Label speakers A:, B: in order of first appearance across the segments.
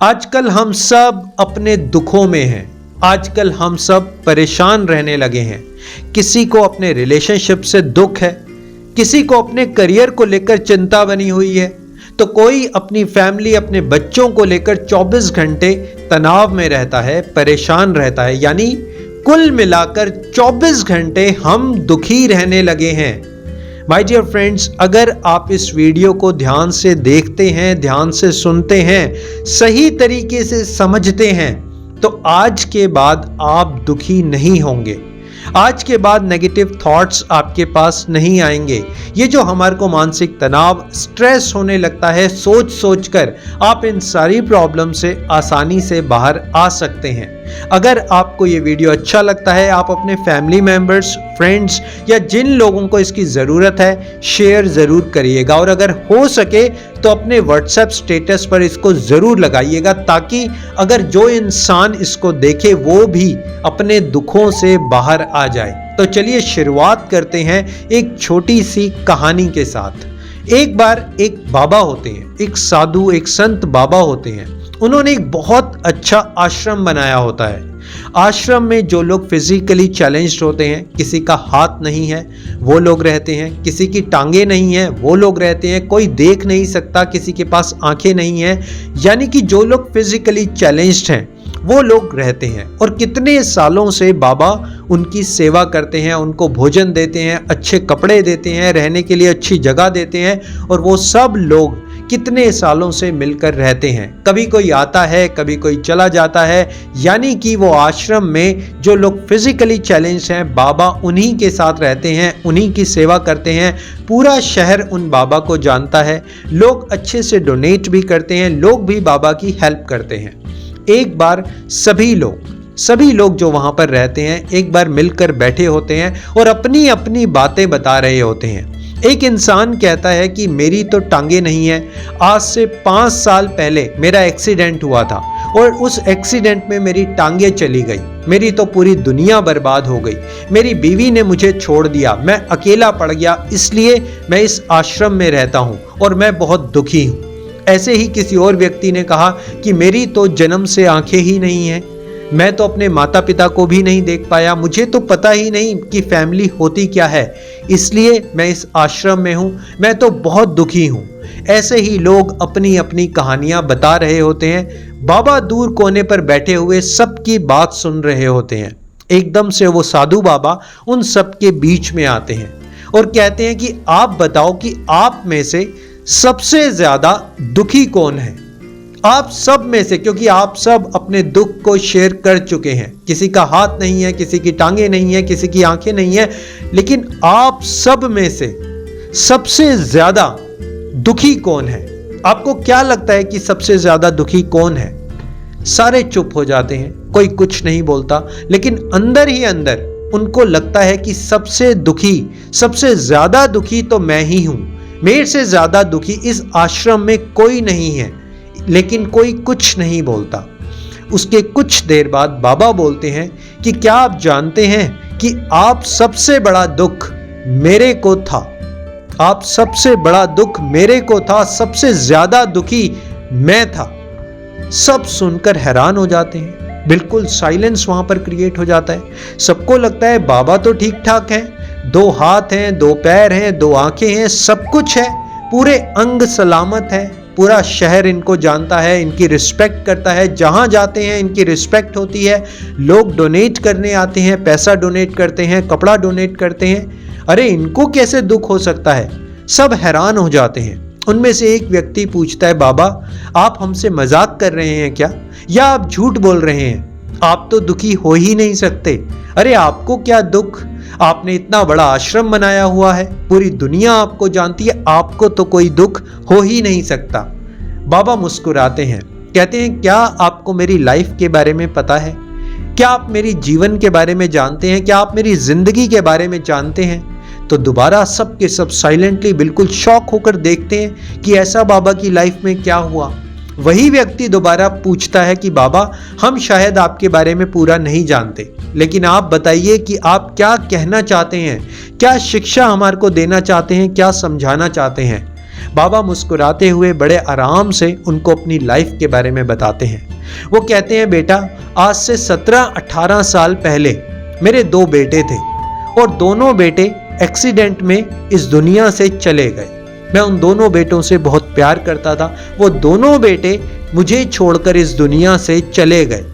A: आजकल हम सब अपने दुखों में हैं। आजकल हम सब परेशान रहने लगे हैं। किसी को अपने रिलेशनशिप से दुख है, किसी को अपने करियर को लेकर चिंता बनी हुई है, तो कोई अपनी फैमिली, अपने बच्चों को लेकर 24 घंटे तनाव में रहता है, परेशान रहता है। यानी कुल मिलाकर 24 घंटे हम दुखी रहने लगे हैं। माय डियर फ्रेंड्स, अगर आप इस वीडियो को ध्यान से देखते हैं, ध्यान से सुनते हैं, सही तरीके से समझते हैं, तो आज के बाद आप दुखी नहीं होंगे। आज के बाद नेगेटिव थॉट्स आपके पास नहीं आएंगे। ये जो हमारे को मानसिक तनाव, स्ट्रेस होने लगता है सोच सोच कर, आप इन सारी प्रॉब्लम से आसानी से बाहर आ सकते हैं। अगर आपको ये वीडियो अच्छा लगता है, आप अपने फैमिली मेंबर्स, फ्रेंड्स या जिन लोगों को इसकी ज़रूरत है, शेयर ज़रूर करिएगा। और अगर हो सके तो अपने व्हाट्सएप स्टेटस पर इसको ज़रूर लगाइएगा, ताकि अगर जो इंसान इसको देखे वो भी अपने दुखों से बाहर आ जाए। तो चलिए शुरुआत करते हैं एक छोटी सी कहानी के साथ। एक बार एक बाबा होते हैं, एक साधु, एक संत बाबा होते हैं। उन्होंने एक बहुत अच्छा आश्रम बनाया होता है। आश्रम में जो लोग फिजिकली चैलेंज्ड होते हैं, किसी का हाथ नहीं है वो लोग रहते हैं, किसी की टांगे नहीं है वो लोग रहते हैं, कोई देख नहीं सकता, किसी के पास आंखें नहीं है, यानी कि जो लोग फिजिकली चैलेंज्ड हैं वो लोग रहते हैं। और कितने सालों से बाबा उनकी सेवा करते हैं, उनको भोजन देते हैं, अच्छे कपड़े देते हैं, रहने के लिए अच्छी जगह देते हैं, और वो सब लोग कितने सालों से मिलकर रहते हैं। कभी कोई आता है, कभी कोई चला जाता है, यानी कि वो आश्रम में जो लोग फिजिकली चैलेंज हैं, बाबा उन्हीं के साथ रहते हैं, उन्हीं की सेवा करते हैं। पूरा शहर उन बाबा को जानता है, लोग अच्छे से डोनेट भी करते हैं, लोग भी बाबा की हेल्प करते हैं। एक बार सभी लोग जो वहां पर रहते हैं एक बार मिलकर बैठे होते हैं और अपनी अपनी बातें बता रहे होते हैं। एक इंसान कहता है कि मेरी तो टांगे नहीं है, आज से 5 साल पहले मेरा एक्सीडेंट हुआ था और उस एक्सीडेंट में मेरी टांगे चली गई, मेरी तो पूरी दुनिया बर्बाद हो गई, मेरी बीवी ने मुझे छोड़ दिया, मैं अकेला पड़ गया, इसलिए मैं इस आश्रम में रहता हूँ और मैं बहुत दुखी हूँ। ऐसे ही किसी और व्यक्ति ने कहा कि मेरी तो जन्म से आंखें ही नहीं हैं, मैं तो अपने माता पिता को भी नहीं देख पाया, मुझे तो पता ही नहीं कि फैमिली होती क्या है, इसलिए मैं इस आश्रम में हूँ, मैं तो बहुत दुखी हूँ। ऐसे ही लोग अपनी अपनी कहानियाँ बता रहे होते हैं। बाबा दूर कोने पर बैठे हुए सबकी बात सुन रहे होते हैं। एकदम से वो साधु बाबा उन सबके बीच में आते हैं और कहते हैं कि आप बताओ कि आप में से सबसे ज्यादा दुखी कौन है? आप सब में से, क्योंकि आप सब अपने दुख को शेयर कर चुके हैं। किसी का हाथ नहीं है, किसी की टांगे नहीं है, किसी की आंखें नहीं है, लेकिन आप सब में से सबसे ज्यादा दुखी कौन है? आपको क्या लगता है कि सबसे ज्यादा दुखी कौन है? सारे चुप हो जाते हैं, कोई कुछ नहीं बोलता, लेकिन अंदर ही अंदर उनको लगता है कि सबसे दुखी, सबसे ज्यादा दुखी तो मैं ही हूं, मेरे से ज्यादा दुखी इस आश्रम में कोई नहीं है। लेकिन कोई कुछ नहीं बोलता। उसके कुछ देर बाद बाबा बोलते हैं कि क्या आप जानते हैं कि आप सबसे बड़ा दुख मेरे को था, आप सबसे बड़ा दुख मेरे को था, सबसे ज्यादा दुखी मैं था। सब सुनकर हैरान हो जाते हैं, बिल्कुल साइलेंस वहां पर क्रिएट हो जाता है। सबको लगता है बाबा तो ठीक ठाक हैं, 2 हाथ हैं, 2 पैर हैं, 2 आंखें हैं, सब कुछ है, पूरे अंग सलामत है, पूरा शहर इनको जानता है, इनकी रिस्पेक्ट करता है, जहां जाते हैं इनकी रिस्पेक्ट होती है, लोग डोनेट करने आते हैं, पैसा डोनेट करते हैं, कपड़ा डोनेट करते हैं। अरे इनको कैसे दुख हो सकता है? सब हैरान हो जाते हैं। उनमें से एक व्यक्ति पूछता है, बाबा आप हमसे मजाक कर रहे हैं क्या, या आप झूठ बोल रहे हैं? आप तो दुखी हो ही नहीं सकते। अरे आपको क्या दुख, आपने इतना बड़ा आश्रम बनाया हुआ है, पूरी दुनिया आपको जानती है, आपको तो कोई दुख हो ही नहीं सकता। बाबा मुस्कुराते हैं, कहते हैं क्या आपको मेरी लाइफ के बारे में पता है? क्या आप मेरी जीवन के बारे में जानते हैं? क्या आप मेरी जिंदगी के बारे में जानते हैं? तो दोबारा सब के सब साइलेंटली बिल्कुल शॉक होकर देखते हैं कि ऐसा बाबा की लाइफ में क्या हुआ। वही व्यक्ति दोबारा पूछता है कि बाबा हम शायद आपके बारे में पूरा नहीं जानते, लेकिन आप बताइए कि आप क्या कहना चाहते हैं, क्या शिक्षा हमारे को देना चाहते हैं, क्या समझाना चाहते हैं? बाबा मुस्कुराते हुए बड़े आराम से उनको अपनी लाइफ के बारे में बताते हैं। वो कहते हैं, बेटा, आज से 17-18 साल पहले मेरे 2 बेटे थे और दोनों बेटे एक्सीडेंट में इस दुनिया से चले गए। मैं उन दोनों बेटों से बहुत प्यार करता था। वो दोनों बेटे मुझे छोड़कर इस दुनिया से चले गए।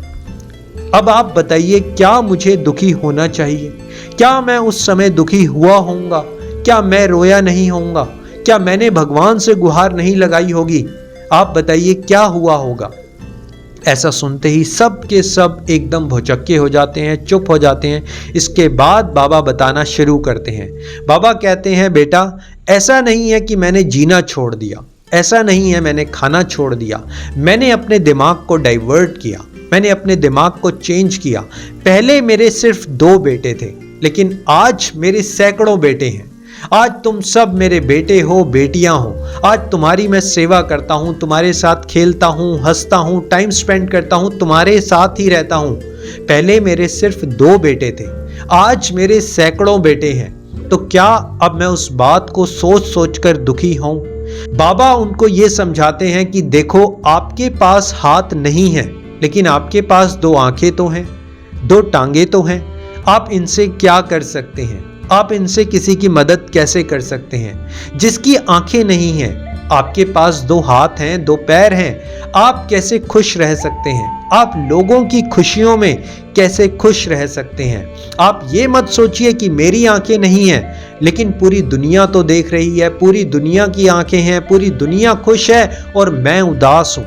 A: अब आप बताइए, क्या मुझे दुखी होना चाहिए? क्या मैं उस समय दुखी हुआ होऊंगा? क्या मैं रोया नहीं होऊंगा? क्या मैंने भगवान से गुहार नहीं लगाई होगी? आप बताइए क्या हुआ होगा? ऐसा सुनते ही सब के सब एकदम भौचक्के हो जाते हैं, चुप हो जाते हैं। इसके बाद बाबा बताना शुरू करते हैं। बाबा कहते हैं, बेटा, ऐसा नहीं है कि मैंने जीना छोड़ दिया, ऐसा नहीं है मैंने खाना छोड़ दिया। मैंने अपने दिमाग को डाइवर्ट किया, मैंने अपने दिमाग को चेंज किया। पहले मेरे सिर्फ 2 बेटे थे, लेकिन आज मेरे सैकड़ों बेटे हैं। आज तुम सब मेरे बेटे हो, बेटियां हो। आज तुम्हारी मैं सेवा करता हूं, तुम्हारे साथ खेलता हूं, हंसता हूं, टाइम स्पेंड करता हूं, तुम्हारे साथ ही रहता हूं। पहले मेरे सिर्फ 2 बेटे थे, आज मेरे सैकड़ों बेटे हैं। तो क्या अब मैं उस बात को सोच सोच कर दुखी हूं? बाबा उनको ये समझाते हैं कि देखो, आपके पास हाथ नहीं है, लेकिन आपके पास 2 आंखें तो हैं, 2 टांगे तो हैं। आप इनसे क्या कर सकते हैं? आप इनसे किसी की मदद कैसे कर सकते हैं? जिसकी आंखें नहीं हैं, आपके पास 2 हाथ हैं, 2 पैर हैं। आप कैसे खुश रह सकते हैं? आप लोगों की खुशियों में कैसे खुश रह सकते हैं? आप ये मत सोचिए कि मेरी आंखें नहीं हैं, लेकिन पूरी दुनिया तो देख रही है, पूरी दुनिया की आंखें हैं, पूरी दुनिया खुश है और मैं उदास हूं,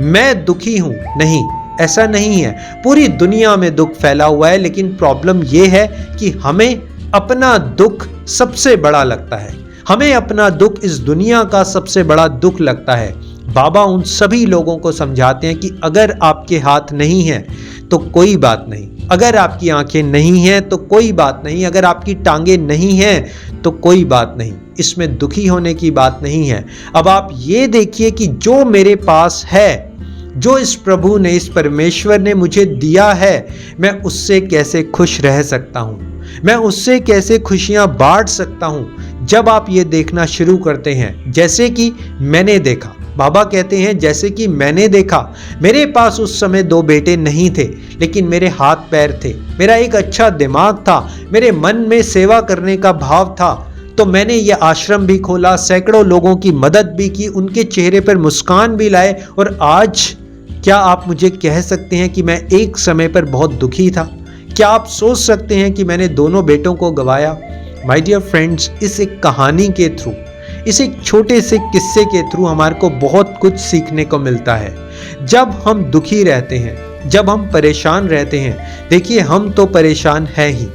A: मैं दुखी हूं। नहीं, ऐसा नहीं है। पूरी दुनिया में दुख फैला हुआ है, लेकिन प्रॉब्लम यह है कि हमें अपना दुख सबसे बड़ा लगता है। हमें अपना दुख इस दुनिया का सबसे बड़ा दुख लगता है। बाबा उन सभी लोगों को समझाते हैं कि अगर आपके हाथ नहीं हैं तो कोई बात नहीं, अगर आपकी आंखें नहीं हैं तो कोई बात नहीं, अगर आपकी टांगे नहीं हैं तो कोई बात नहीं। इसमें दुखी होने की बात नहीं है। अब आप ये देखिए कि जो मेरे पास है, जो इस प्रभु ने, इस परमेश्वर ने मुझे दिया है, मैं उससे कैसे खुश रह सकता हूं, मैं उससे कैसे खुशियां बांट सकता हूं। जब आप ये देखना शुरू करते हैं, जैसे कि मैंने देखा, बाबा कहते हैं जैसे कि मैंने देखा, मेरे पास उस समय 2 बेटे नहीं थे, लेकिन मेरे हाथ पैर थे, मेरा एक अच्छा दिमाग था, मेरे मन में सेवा करने का भाव था। तो मैंने ये आश्रम भी खोला, सैकड़ों लोगों की मदद भी की, उनके चेहरे पर मुस्कान भी लाए। और आज क्या आप मुझे कह सकते हैं कि मैं एक समय पर बहुत दुखी था? क्या आप सोच सकते हैं कि मैंने दोनों बेटों को गंवाया? माय डियर फ्रेंड्स, इस एक कहानी के थ्रू, इस एक छोटे से किस्से के थ्रू हमारे को बहुत कुछ सीखने को मिलता है। जब हम दुखी रहते हैं, जब हम परेशान रहते हैं, देखिए हम तो परेशान हैं ही,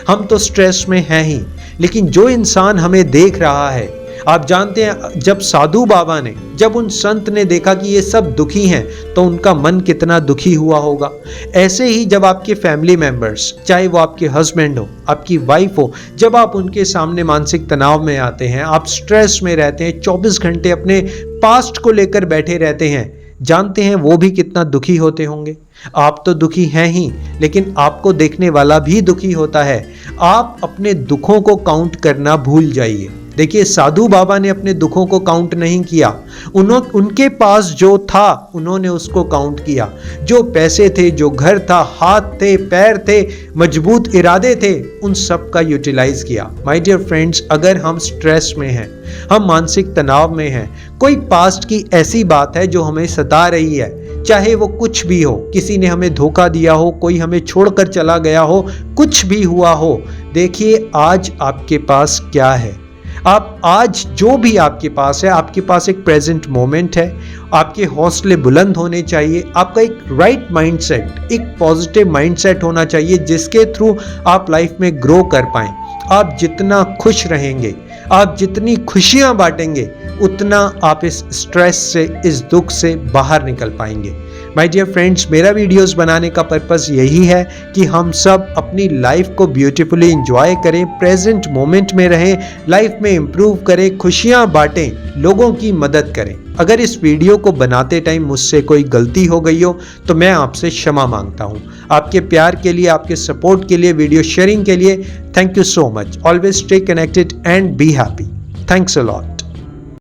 A: हम तो स्ट्रेस में हैं ही, लेकिन जो इंसान हमें देख रहा है, आप जानते हैं जब साधु बाबा ने, जब उन संत ने देखा कि ये सब दुखी हैं, तो उनका मन कितना दुखी हुआ होगा। ऐसे ही जब आपके फैमिली मेंबर्स, चाहे वो आपके हस्बैंड हो, आपकी वाइफ हो, जब आप उनके सामने मानसिक तनाव में आते हैं, आप स्ट्रेस में रहते हैं, 24 घंटे अपने पास्ट को लेकर बैठे रहते हैं, जानते हैं वो भी कितना दुखी होते होंगे। आप तो दुखी हैं ही, लेकिन आपको देखने वाला भी दुखी होता है। आप अपने दुखों को काउंट करना भूल जाइए। देखिए, साधु बाबा ने अपने दुखों को काउंट नहीं किया। उनके पास जो था उन्होंने उसको काउंट किया। जो पैसे थे, जो घर था, हाथ थे, पैर थे, मजबूत इरादे थे, उन सब का यूटिलाइज किया। माय डियर फ्रेंड्स, अगर हम स्ट्रेस में हैं, हम मानसिक तनाव में हैं, कोई पास्ट की ऐसी बात है जो हमें सता रही है, चाहे वो कुछ भी हो, किसी ने हमें धोखा दिया हो, कोई हमें छोड़कर चला गया हो, कुछ भी हुआ हो, देखिए आज आपके पास क्या है। आप आज जो भी आपके पास है, आपके पास एक प्रेजेंट मोमेंट है। आपके हौसले बुलंद होने चाहिए। आपका एक राइट माइंडसेट, एक पॉजिटिव माइंडसेट होना चाहिए, जिसके थ्रू आप लाइफ में ग्रो कर पाएं। आप जितना खुश रहेंगे, आप जितनी खुशियां बांटेंगे, उतना आप इस स्ट्रेस से, इस दुख से बाहर निकल पाएंगे। माय डियर फ्रेंड्स, मेरा वीडियोस बनाने का पर्पस यही है कि हम सब अपनी लाइफ को ब्यूटीफुली एंजॉय करें, प्रेजेंट मोमेंट में रहें, लाइफ में इम्प्रूव करें, खुशियां बांटें, लोगों की मदद करें। अगर इस वीडियो को बनाते टाइम मुझसे कोई गलती हो गई हो तो मैं आपसे क्षमा मांगता हूं। आपके प्यार के लिए, आपके सपोर्ट के लिए, वीडियो शेयरिंग के लिए thank you so much. Always stay connected and be happy. Thanks a lot.